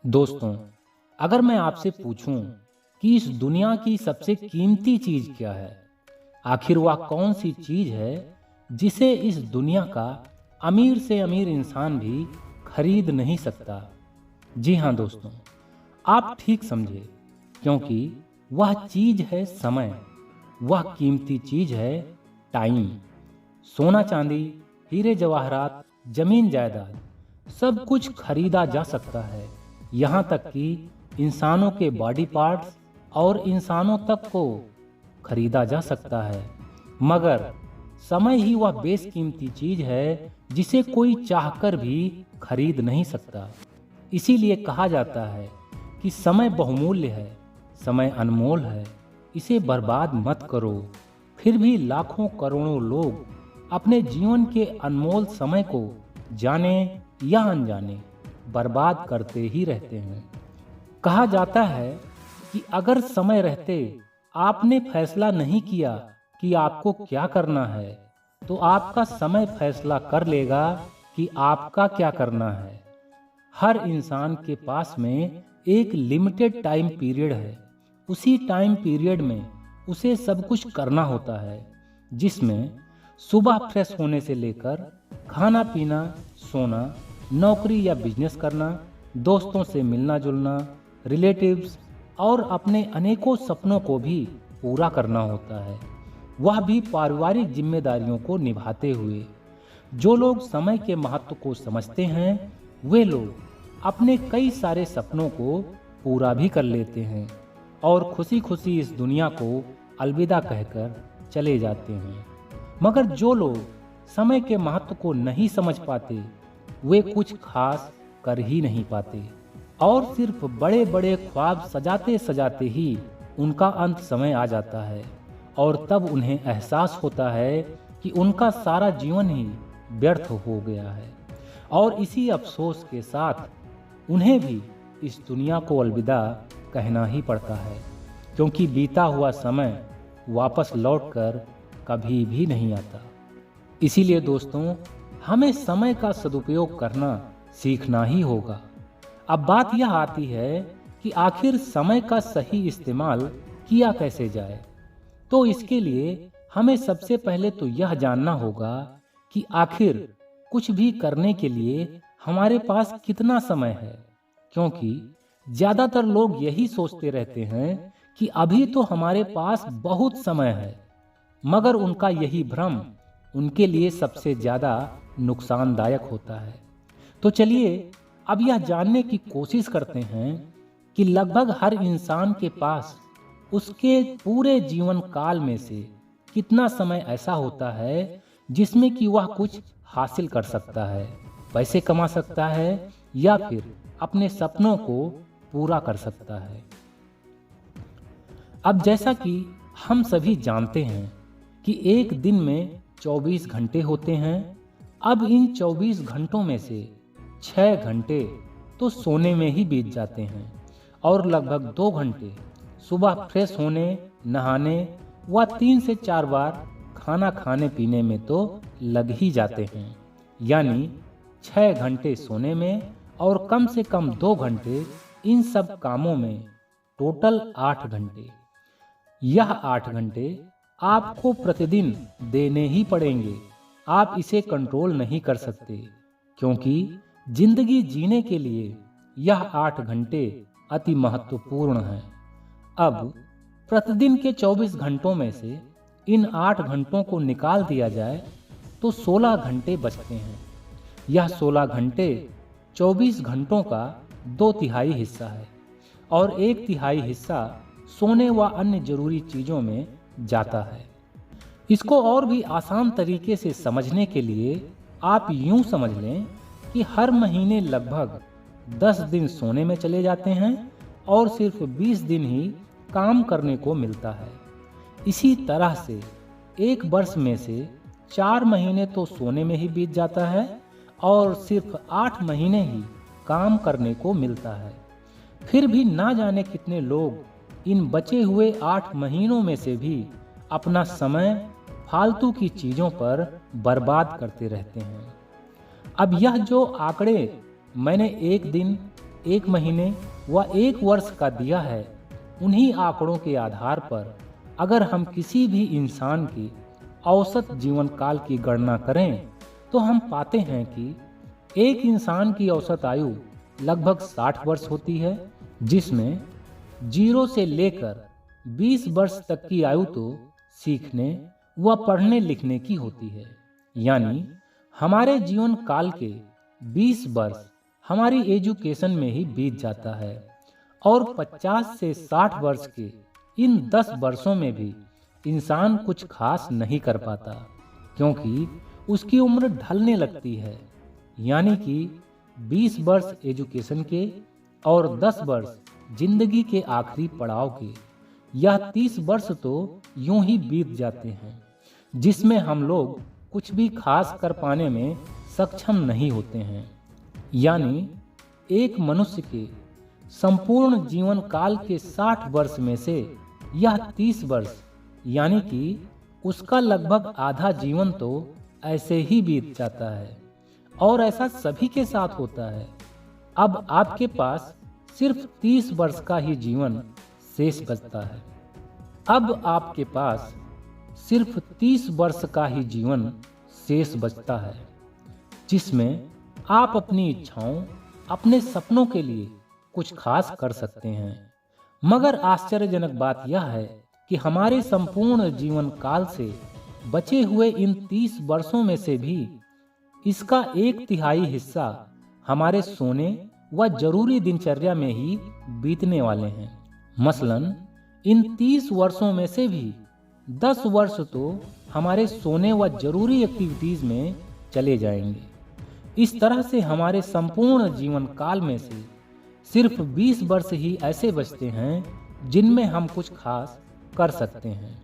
दोस्तों, अगर मैं आपसे पूछूं कि इस दुनिया की सबसे कीमती चीज क्या है, आखिर वह कौन सी चीज है जिसे इस दुनिया का अमीर से अमीर इंसान भी खरीद नहीं सकता? जी हाँ दोस्तों, आप ठीक समझे, क्योंकि वह चीज है समय। वह कीमती चीज है टाइम। सोना चांदी, हीरे जवाहरात, जमीन जायदाद, सब कुछ खरीदा जा सकता है। यहाँ तक कि इंसानों के बॉडी पार्ट्स और इंसानों तक को खरीदा जा सकता है, मगर समय ही वह बेशकीमती चीज है जिसे कोई चाहकर भी खरीद नहीं सकता। इसीलिए कहा जाता है कि समय बहुमूल्य है, समय अनमोल है, इसे बर्बाद मत करो। फिर भी लाखों करोड़ों लोग अपने जीवन के अनमोल समय को जाने या अनजाने बर्बाद करते ही रहते हैं। कहा जाता है कि अगर समय रहते आपने फैसला नहीं किया कि आपको क्या करना है, तो आपका समय फैसला कर लेगा कि आपका क्या करना है। हर इंसान के पास में एक लिमिटेड टाइम पीरियड है। उसी टाइम पीरियड में उसे सब कुछ करना होता है, जिसमें सुबह फ्रेश होने से लेकर खाना पीना, सोना, नौकरी या बिजनेस करना, दोस्तों से मिलना जुलना, रिलेटिव्स और अपने अनेकों सपनों को भी पूरा करना होता है, वह भी पारिवारिक जिम्मेदारियों को निभाते हुए। जो लोग समय के महत्व को समझते हैं, वे लोग अपने कई सारे सपनों को पूरा भी कर लेते हैं और खुशी खुशी इस दुनिया को अलविदा कहकर चले जाते हैं। मगर जो लोग समय के महत्व को नहीं समझ पाते, वे कुछ खास कर ही नहीं पाते और सिर्फ बड़े बड़े ख्वाब सजाते सजाते ही उनका अंत समय आ जाता है और तब उन्हें एहसास होता है कि उनका सारा जीवन ही व्यर्थ हो गया है। और इसी अफसोस के साथ उन्हें भी इस दुनिया को अलविदा कहना ही पड़ता है, क्योंकि बीता हुआ समय वापस लौटकर कभी भी नहीं आता। इसीलिए दोस्तों, हमें समय का सदुपयोग करना सीखना ही होगा। अब बात यह आती है कि आखिर समय का सही इस्तेमाल किया कैसे जाए। तो इसके लिए हमें सबसे पहले तो यह जानना होगा कि आखिर कुछ भी करने के लिए हमारे पास कितना समय है, क्योंकि ज्यादातर लोग यही सोचते रहते हैं कि अभी तो हमारे पास बहुत समय है, मगर उनका यही भ्रम उनके लिए सबसे ज्यादा नुकसानदायक होता है। तो चलिए अब यह जानने की कोशिश करते हैं कि लगभग हर इंसान के पास उसके पूरे जीवन काल में से कितना समय ऐसा होता है जिसमें कि वह कुछ हासिल कर सकता है, पैसे कमा सकता है या फिर अपने सपनों को पूरा कर सकता है। अब जैसा कि हम सभी जानते हैं कि एक दिन में 24 घंटे होते हैं। अब इन 24 घंटों में से 6 घंटे तो सोने में ही बीत जाते हैं और लगभग 2 घंटे सुबह फ्रेश होने, नहाने व 3 से 4 बार खाना खाने पीने में तो लग ही जाते हैं। यानी 6 घंटे सोने में और कम से कम 2 घंटे इन सब कामों में, टोटल 8 घंटे। यह 8 घंटे आपको प्रतिदिन देने ही पड़ेंगे। आप इसे कंट्रोल नहीं कर सकते, क्योंकि जिंदगी जीने के लिए यह 8 घंटे अति महत्वपूर्ण हैं। अब प्रतिदिन के 24 घंटों में से इन 8 घंटों को निकाल दिया जाए तो 16 घंटे बचते हैं। यह 16 घंटे 24 घंटों का 2/3 हिस्सा है और 1/3 हिस्सा सोने व अन्य जरूरी चीजों में जाता है। इसको और भी आसान तरीके से समझने के लिए आप यूं समझ लें कि हर महीने लगभग 10 दिन सोने में चले जाते हैं और सिर्फ 20 दिन ही काम करने को मिलता है। इसी तरह से एक वर्ष में से 4 महीने तो सोने में ही बीत जाता है और सिर्फ 8 महीने ही काम करने को मिलता है। फिर भी ना जाने कितने लोग इन बचे हुए 8 महीनों में से भी अपना समय फालतू की चीजों पर बर्बाद करते रहते हैं। अब यह जो आंकड़े मैंने एक दिन, 1 महीने व 1 वर्ष का दिया है, उन्हीं आंकड़ों के आधार पर अगर हम किसी भी इंसान के औसत जीवन काल की गणना करें तो हम पाते हैं कि एक इंसान की औसत आयु लगभग 60 वर्ष होती है, जिसमें 0 से लेकर 20 वर्ष तक की आयु तो सीखने व पढ़ने लिखने की होती है। यानी हमारे जीवन काल के 20 वर्ष हमारी एजुकेशन में ही बीत जाता है और 50 से 60 वर्ष के इन 10 वर्षों में भी इंसान कुछ खास नहीं कर पाता, क्योंकि उसकी उम्र ढलने लगती है। यानी कि 20 वर्ष एजुकेशन के और 10 वर्ष जिंदगी के आखिरी पड़ाव के, यह 30 वर्ष तो यूं ही बीत जाते हैं, जिसमें हम लोग कुछ भी खास कर पाने में सक्षम नहीं होते हैं। यानी एक मनुष्य के संपूर्ण जीवन काल के 60 वर्ष में से यह 30 वर्ष यानी कि उसका लगभग आधा जीवन तो ऐसे ही बीत जाता है, और ऐसा सभी के साथ होता है। अब आपके पास सिर्फ 30 वर्ष का ही जीवन शेष बचता है। अब आपके पास सिर्फ 30 वर्ष का ही जीवन शेष बचता है, जिसमें आप अपनी इच्छाओं, अपने सपनों के लिए कुछ खास कर सकते हैं। मगर आश्चर्यजनक बात यह है कि हमारे संपूर्ण जीवन काल से बचे हुए इन 30 वर्षों में से भी इसका 1/3 हिस्सा हमारे सोने व जरूरी दिनचर्या में ही बीतने वाले हैं। मसलन इन 30 वर्षों में से भी 10 वर्ष तो हमारे सोने व जरूरी एक्टिविटीज में चले जाएंगे। इस तरह से हमारे संपूर्ण जीवन काल में से सिर्फ 20 वर्ष ही ऐसे बचते हैं जिनमें हम कुछ खास कर सकते हैं।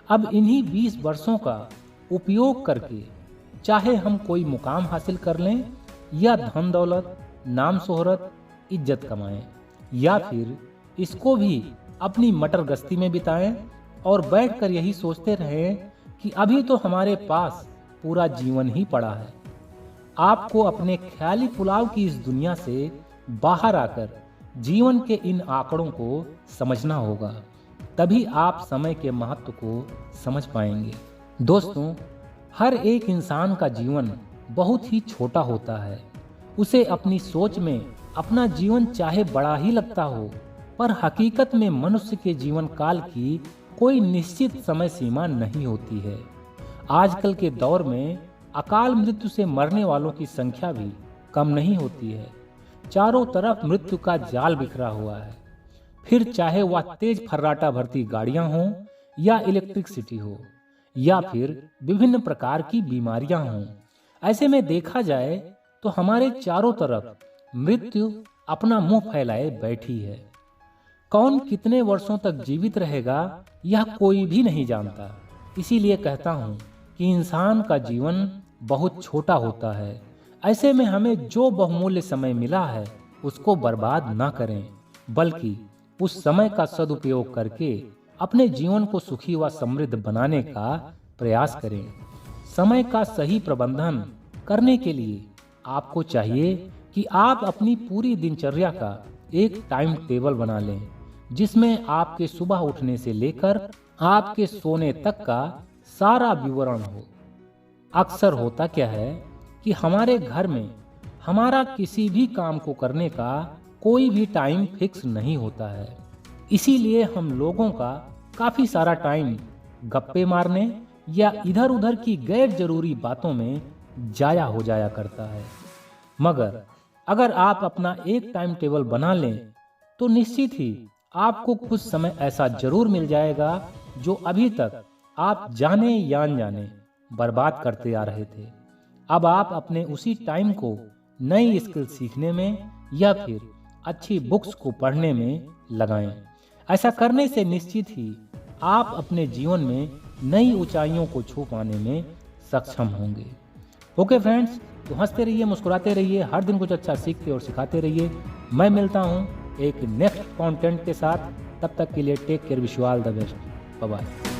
अब इन्हीं 20 वर्षों का उपयोग करके चाहे हम कोई मुकाम हासिल कर लें या धन दौलत, नाम शोहरत, इज्जत कमाएं, या फिर इसको भी अपनी मटर गश्ती में बिताएं और बैठकर यही सोचते रहें कि अभी तो हमारे पास पूरा जीवन ही पड़ा है। आपको अपने ख्याली पुलाव की इस दुनिया से बाहर आकर जीवन के इन आंकड़ों को समझना होगा, तभी आप समय के महत्व को समझ पाएंगे। दोस्तों, हर एक इंसान का जीवन बहुत ही छोटा होता है। उसे अपनी सोच में अपना जीवन चाहे बड़ा ही लगता हो, पर हकीकत में मनुष्य के जीवन काल की कोई निश्चित समय सीमा नहीं होती है। आजकल के दौर में अकाल मृत्यु से मरने वालों की संख्या भी कम नहीं होती है। चारों तरफ मृत्यु का जाल बिखरा हुआ है, फिर चाहे वह तेज फर्राटा भरती गाड़ियां हों या इलेक्ट्रिसिटी हो या फिर विभिन्न प्रकार की बीमारियां हों। ऐसे में देखा जाए तो हमारे चारों तरफ मृत्यु अपना मुंह फैलाए बैठी है। कौन कितने वर्षों तक जीवित रहेगा यह कोई भी नहीं जानता। इसीलिए कहता हूँ कि इंसान का जीवन बहुत छोटा होता है। ऐसे में हमें जो बहुमूल्य समय मिला है उसको बर्बाद ना करें, बल्कि उस समय का सदुपयोग करके अपने जीवन को सुखी व समृद्ध बनाने का प्रयास करें। समय का सही प्रबंधन करने के लिए आपको चाहिए कि आप अपनी पूरी दिनचर्या का एक टाइम टेबल बना लें, जिसमें आपके सुबह उठने से लेकर आपके सोने तक का सारा विवरण हो। अक्सर होता क्या है कि हमारे घर में हमारा किसी भी काम को करने का कोई भी टाइम फिक्स नहीं होता है। इसीलिए हम लोगों का काफी सारा टाइम गप्पे मारने या इधर उधर की गैर जरूरी बातों में जाया हो जाया करता है। मगर अगर आप अपना एक टाइम टेबल बना लें तो निश्चित ही आपको कुछ समय ऐसा जरूर मिल जाएगा जो अभी तक आप जाने या अनजाने बर्बाद करते आ रहे थे। अब आप अपने उसी टाइम को नई स्किल सीखने में या फिर अच्छी बुक्स को पढ़ने में लगाएं। ऐसा करने से निश्चित ही आप अपने जीवन में नई ऊंचाइयों को छू पाने में सक्षम होंगे। ओके फ्रेंड्स, तो हंसते रहिए, मुस्कुराते रहिए, हर दिन कुछ अच्छा सीखते और सिखाते रहिए। मैं मिलता हूँ एक नेक्स्ट कंटेंट के साथ। तब तक के लिए take care, wish you all the best, bye bye.